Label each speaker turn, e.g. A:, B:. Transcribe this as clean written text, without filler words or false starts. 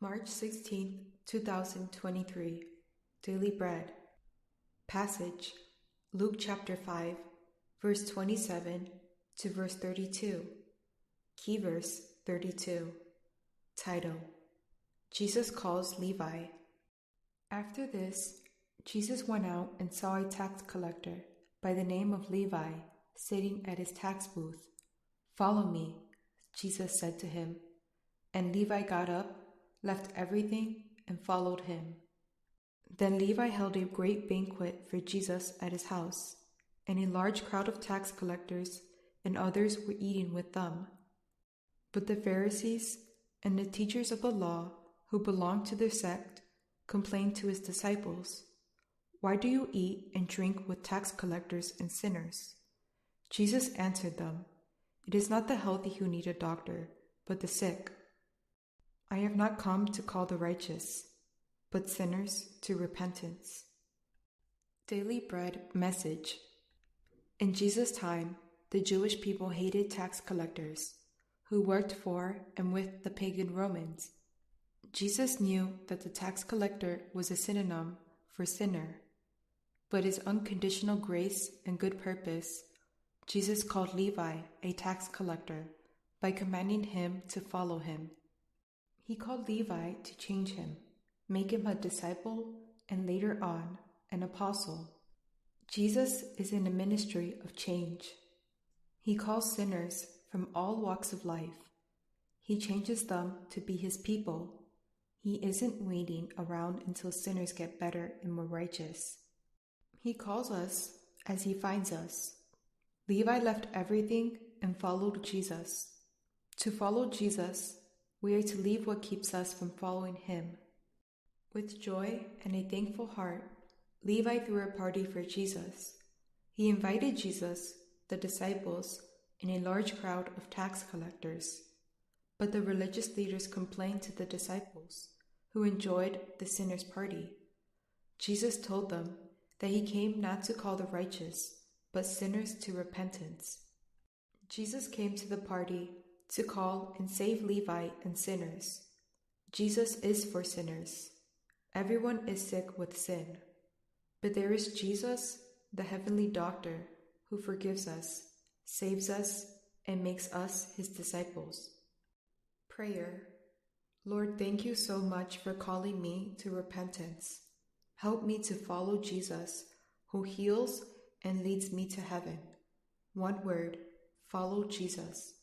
A: March 16th, 2023. Daily Bread. Passage: Luke chapter 5, verse 27 to verse 32. Key verse 32. Title: Jesus calls Levi. After this, Jesus went out and saw a tax collector by the name of Levi sitting at his tax booth. "Follow me," Jesus said to him. And Levi got up, left everything, and followed him. Then Levi held a great banquet for Jesus at his house, and a large crowd of tax collectors and others were eating with them. But the Pharisees and the teachers of the law, who belonged to their sect, complained to his disciples, "Why do you eat and drink with tax collectors and sinners?" Jesus answered them, "It is not the healthy who need a doctor, but the sick. I have not come to call the righteous, but sinners to repentance." Daily Bread Message. In Jesus' time, the Jewish people hated tax collectors, who worked for and with the pagan Romans. Jesus knew that the tax collector was a synonym for sinner, but his unconditional grace and good purpose, Jesus called Levi a tax collector by commanding him to follow him. He called Levi to change him, make him a disciple, and later on, an apostle. Jesus is in a ministry of change. He calls sinners from all walks of life. He changes them to be his people. He isn't waiting around until sinners get better and more righteous. He calls us as he finds us. Levi left everything and followed Jesus. To follow Jesus, we are to leave what keeps us from following him. With joy and a thankful heart, Levi threw a party for Jesus. He invited Jesus, the disciples, and a large crowd of tax collectors. But the religious leaders complained to the disciples, who enjoyed the sinners' party. Jesus told them that he came not to call the righteous, but sinners to repentance. Jesus came to the party to call and save Levi and sinners. Jesus is for sinners. Everyone is sick with sin. But there is Jesus, the heavenly doctor, who forgives us, saves us, and makes us his disciples. Prayer. Lord, thank you so much for calling me to repentance. Help me to follow Jesus, who heals and leads me to heaven. One word: follow Jesus.